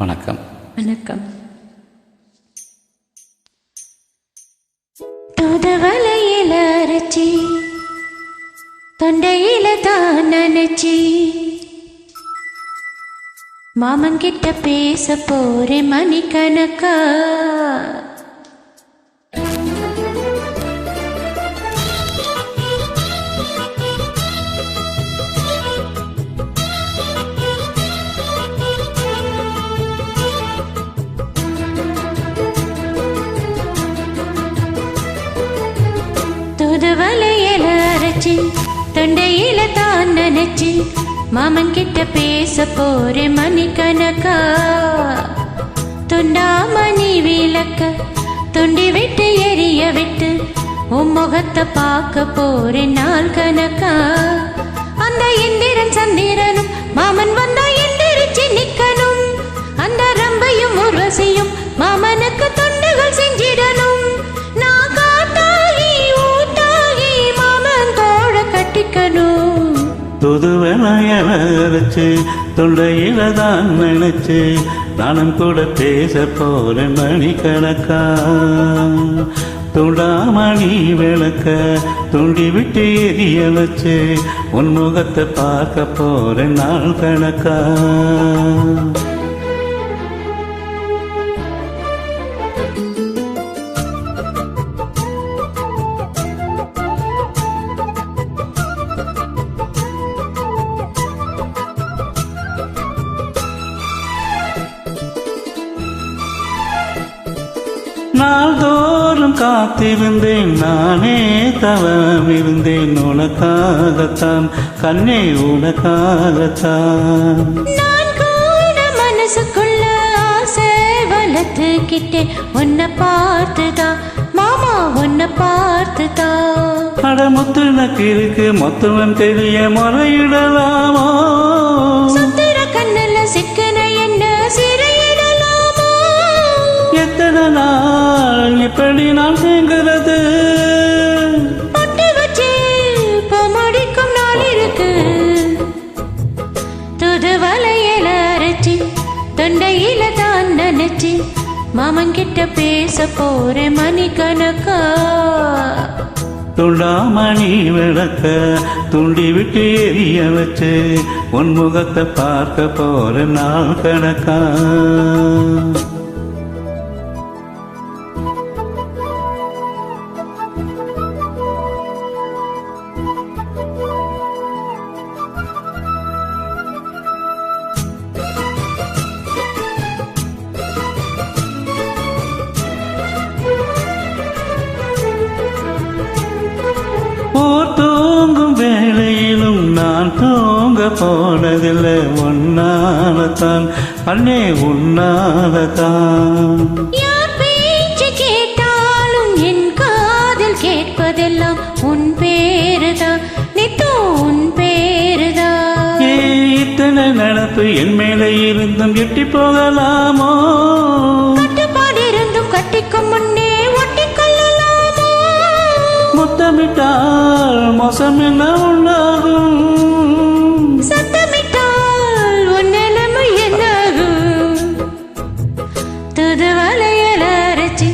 வணக்கம். வணக்கம். தோதவலையில அரைச்சி தொண்டையில தான் நினைச்சி மாமன் கிட்ட பேச போறே மணிக்கணக்கா. தூதுவலையில அரைச்சி தொண்டையில தான் நினைச்சி மாமன் கிட்ட பேச போறே மணிக்கணக்கா. துண்டாமணி விளக்க துண்டி விட்டு எரிய விட்டு உன் முகத்தை பார்க்க போறே நாள் கணக்கா. அந்த இந்திரன் சந்திரனும் மாமன் வந்தா எந்திரிச்சு நிக்கணும். அந்த ரம்பையும் உர்வசியும் மாமனுக்கு தொண்டுகள் செஞ்சிடணும். நான் காட்டாகி ஊட்டாகி மாமன் தோழ கட்டிக்கணும். துதுவலையரைச்சு தொண்டையில தான் நினைச்சு நானும் கூட பேச போறேன் மணிக்கணக்கா. துண்டாமணி விளக்க துண்டி விட்டு எரிய வச்சு உன் முகத்தை பார்க்க போறேன் நாள் கணக்கா. நாள்தோறும் காத்திருந்தேன் நானே தவம் இருந்தேன் உனக்காகத்தான் கண்ணே உனக்காகத்தான். நான் கூட மனசுக்குள்ள ஆசை வளர்த்துக்கிட்டே உன்னை பார்த்துதான் மாமா உன்னை பார்த்துதான். அடமுத்து நக்கு இருக்கு மொத்தம் தெரிய முறையிடலாமோ. சுத்திர கண்ணல சிக்கன என்ன சிறையிடலாமோ. எத்தனை நாள் இப்படி நான் தேங்குறது. பொட்டு வச்சு பொமடிக்கும் நாள் இருக்கு. தூதுவலையில அரைச்சி தொண்டையில தான் நினைச்சி மாமன் கிட்ட பேச போறே மணிக்கணக்கா. துண்டாமணி விளக்க துண்டி விட்டு எரிய வச்சு உன் முகத்தை பார்க்க போற நாள் கணக்கா. தூங்கும் வேளையிலும் நான் தூங்க போனதில்லை உன்னாலதான் அண்ணே உன்னாலதான். யார் பேச்சு கேட்டாலும் என் காதில் கேட்பதெல்லாம் உன் பேருதான் நித்தோ உன் பேருதான். இத்தனை நடப்பு என் மேலே இருந்தும் எட்டி போகலாமோ. கட்டுப்பாடு இருந்தும் கட்டிக்கும் முன்னே ஒட்டிக்கொள்ளலாமோ. முத்தமிட்டால் மோசம் என்ன உண்டாகும். சத்தமிட்டால் உன் நிலைமை என்னாகும். தூதுவலையில அரைச்சி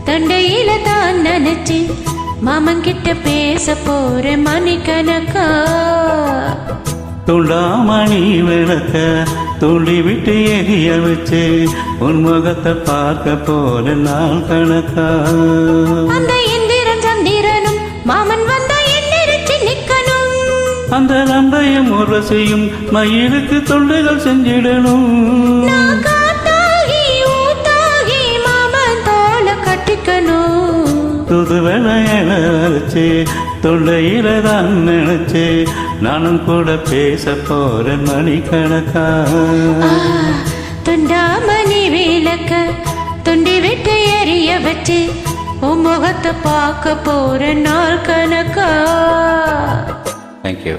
தொண்டையில தான் நினைச்சி மாமன் கிட்ட பேச போறே மணிக்கணக்கா. துண்டாமணி விளக்க துண்டி விட்டு எரிய வச்சு உன் முகத்தை பார்க்க போற நாள் கணக்கா. அந்த இந்திரன் சந்திரனும் மாமன் வந்தா எந்திரிச்சு நிக்கணும். அந்த நம்பையும் உர்வசியும் மயிலுக்கு தொண்டுகள் செஞ்சிடணும். நான் காட்டாகி ஊட்டாகி மாமன் தோள கட்டிக்கணும். துதுவலையரைச்சு தொண்டையில தான் நினைச்சு நானும் கூட பேச போறேன் மணிக்கணக்கா. துண்டாமணி விளக்க துண்டி விட்டு எரிய வச்சு உன் முகத்தை பார்க்க போற நாள் கணக்கா. தேங்க்யூ.